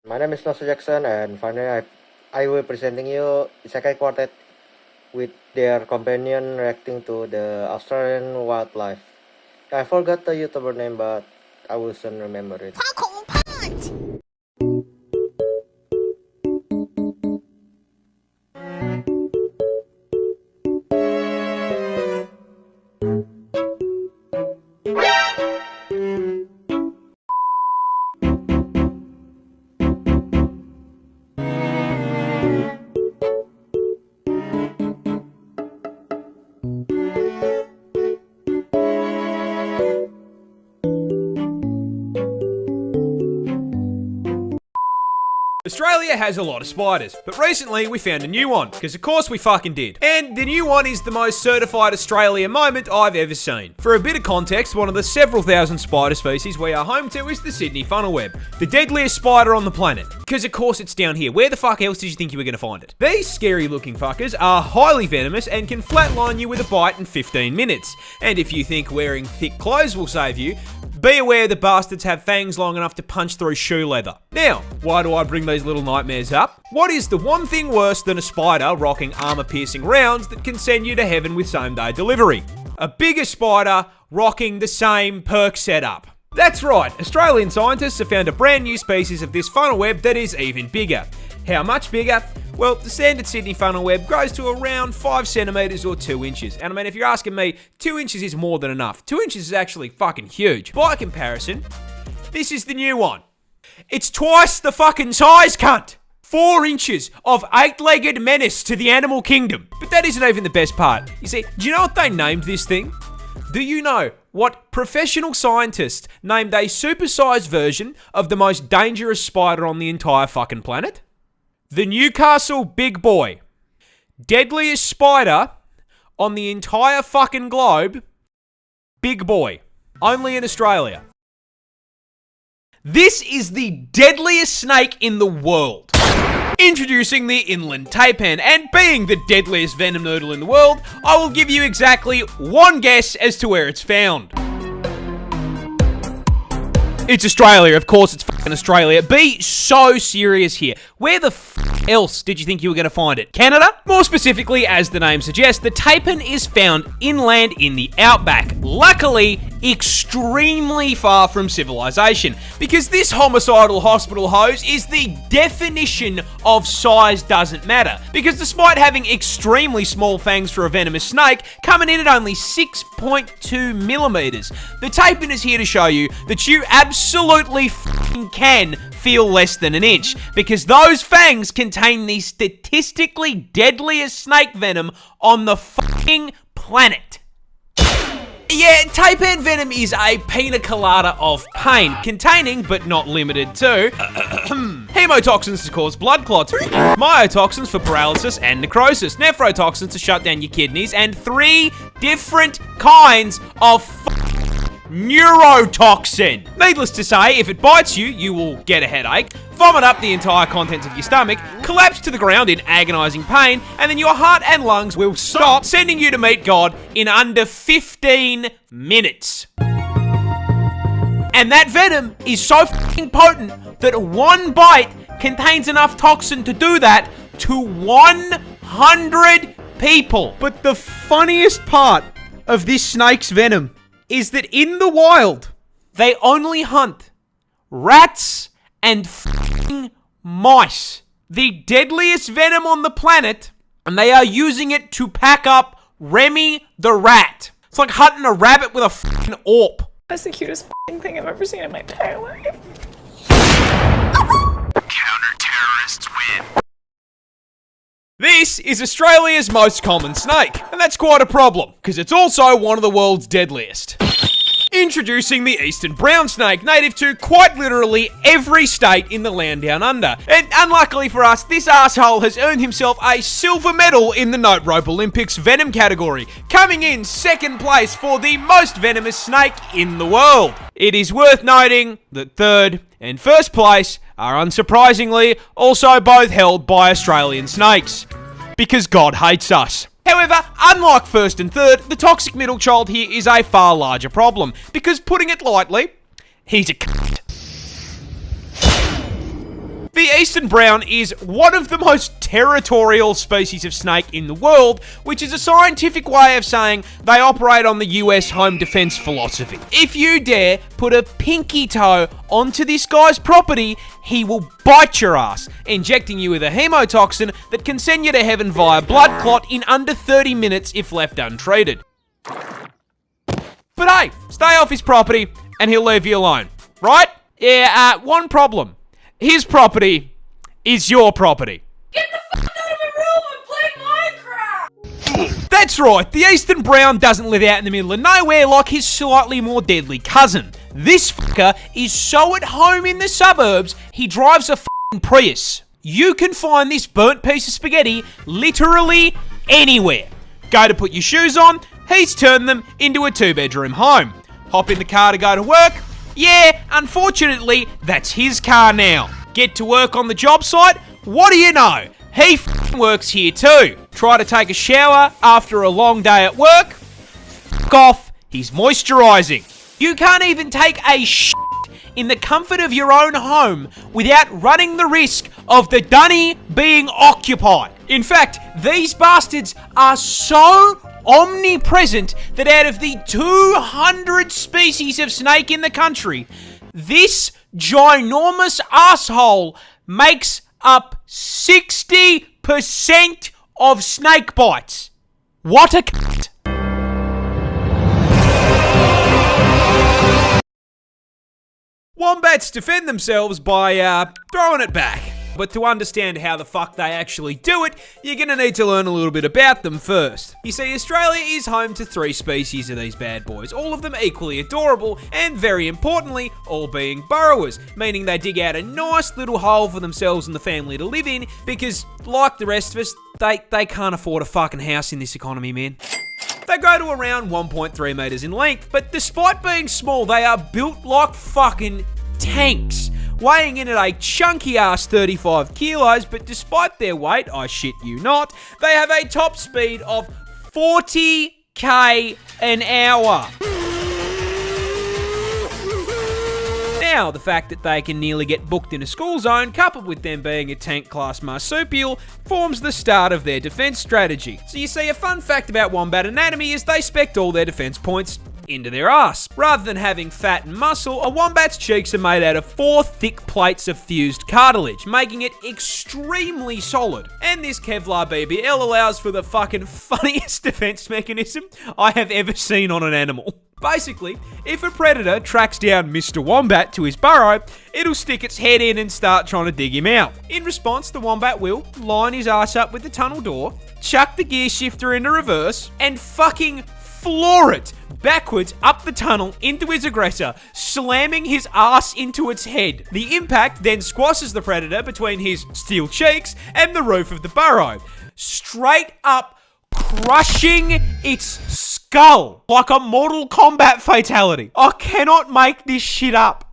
My name is Nosa Jackson, and finally I will presenting you Isekai Quartet with their companion reacting to the Australian wildlife. I forgot the YouTuber name, but I will soon remember it. Australia has a lot of spiders, but recently we found a new one, because of course we fucking did. And the new one is the most certified Australia moment I've ever seen. For a bit of context, one of the several thousand spider species we are home to is the Sydney funnel web, the deadliest spider on the planet. Because of course it's down here. Where the fuck else did you think you were going to find it? These scary looking fuckers are highly venomous and can flatline you with a bite in 15 minutes. And if you think wearing thick clothes will save you, be aware the bastards have fangs long enough to punch through shoe leather. Now, why do I bring these little nightmares up? What is the one thing worse than a spider rocking armor-piercing rounds that can send you to heaven with same-day delivery? A bigger spider rocking the same perk setup. That's right, Australian scientists have found a brand new species of this funnel web that is even bigger. How much bigger? Well, the standard Sydney funnel web grows to around 5 centimeters or 2 inches. And I mean, if you're asking me, 2 inches is more than enough. 2 inches is actually fucking huge. By comparison, this is the new one. It's twice the fucking size, cunt! 4 inches of 8-legged menace to the animal kingdom. But that isn't even the best part. You see, do you know what they named this thing? Do you know what professional scientists named a supersized version of the most dangerous spider on the entire fucking planet? The Newcastle big boy. Deadliest spider on the entire fucking globe. Big boy. Only in Australia. This is the deadliest snake in the world. Introducing the inland taipan, and being the deadliest venom noodle in the world, I will give you exactly one guess as to where it's found. It's Australia, of course it's fucking Australia. Be so serious here. Where the else did you think you were going to find it? Canada? More specifically, as the name suggests, the taipan is found inland in the outback. Luckily, extremely far from civilization, because this homicidal hospital hose is the definition of size doesn't matter. Because despite having extremely small fangs for a venomous snake, coming in at only 6.2 millimeters, the taipan is here to show you that you absolutely can feel less than an inch, because those fangs contain the statistically deadliest snake venom on the fucking planet. Yeah, taipan venom is a pina colada of pain, containing, but not limited to, hemotoxins to cause blood clots, myotoxins for paralysis and necrosis, nephrotoxins to shut down your kidneys, and 3 different kinds of neurotoxin. Needless to say, if it bites you, you will get a headache, vomit up the entire contents of your stomach, collapse to the ground in agonizing pain, and then your heart and lungs will stop, sending you to meet God in under 15 minutes. And that venom is so fucking potent that one bite contains enough toxin to do that to 100 people. But the funniest part of this snake's venom is that in the wild, they only hunt rats and f***ing mice. The deadliest venom on the planet, and they are using it to pack up Remy the rat. It's like hunting a rabbit with a f***ing AWP. That's the cutest f***ing thing I've ever seen in my entire life. Counter-terrorists win. This is Australia's most common snake, and that's quite a problem, because it's also one of the world's deadliest. Introducing the eastern brown snake, native to quite literally every state in the land down under. And unluckily for us, this asshole has earned himself a silver medal in the Note Rope Olympics venom category, coming in 2nd place for the most venomous snake in the world. It is worth noting that 3rd and 1st place are unsurprisingly also both held by Australian snakes. Because God hates us. However, unlike 1st and 3rd, the toxic middle child here is a far larger problem, because putting it lightly, he's a cunt. The eastern brown is one of the most territorial species of snake in the world, which is a scientific way of saying they operate on the US home defense philosophy. If you dare put a pinky toe onto this guy's property, he will bite your ass, injecting you with a hemotoxin that can send you to heaven via blood clot in under 30 minutes if left untreated. But hey, stay off his property and he'll leave you alone, right? Yeah, one problem. His property is your property. Get the fuck out of my room and play Minecraft! That's right, the eastern brown doesn't live out in the middle of nowhere like his slightly more deadly cousin. This fucker is so at home in the suburbs, he drives a f***ing Prius. You can find this burnt piece of spaghetti literally anywhere. Go to put your shoes on, he's turned them into a 2-bedroom home. Hop in the car to go to work. Yeah, unfortunately, that's his car now. Get to work on the job site. What do you know? He f***ing works here too. Try to take a shower after a long day at work. F*** off, he's moisturising. You can't even take a shit in the comfort of your own home without running the risk of the dunny being occupied. In fact, these bastards are so omnipresent that out of the 200 species of snake in the country, this ginormous asshole makes up 60% of snake bites. What a cunt. Wombats defend themselves by throwing it back. But to understand how the fuck they actually do it, you're gonna need to learn a little bit about them first. You see, Australia is home to 3 species of these bad boys, all of them equally adorable, and very importantly, all being burrowers, meaning they dig out a nice little hole for themselves and the family to live in, because, like the rest of us, they can't afford a fucking house in this economy, man. They grow to around 1.3 metres in length, but despite being small, they are built like fucking tanks, weighing in at a chunky ass 35 kilos, but despite their weight, I shit you not, they have a top speed of 40k an hour. Now, the fact that they can nearly get booked in a school zone, coupled with them being a tank class marsupial, forms the start of their defense strategy. So you see, a fun fact about wombat anatomy is they spect all their defense points into their ass. Rather than having fat and muscle, a wombat's cheeks are made out of 4 thick plates of fused cartilage, making it extremely solid. And this Kevlar BBL allows for the fucking funniest defense mechanism I have ever seen on an animal. Basically, if a predator tracks down Mr. Wombat to his burrow, it'll stick its head in and start trying to dig him out. In response, the wombat will line his ass up with the tunnel door, chuck the gear shifter into reverse, and fucking floor it backwards up the tunnel into his aggressor, slamming his ass into its head. The impact then squashes the predator between his steel cheeks and the roof of the burrow, straight up crushing its skull like a Mortal Kombat fatality. I cannot make this shit up.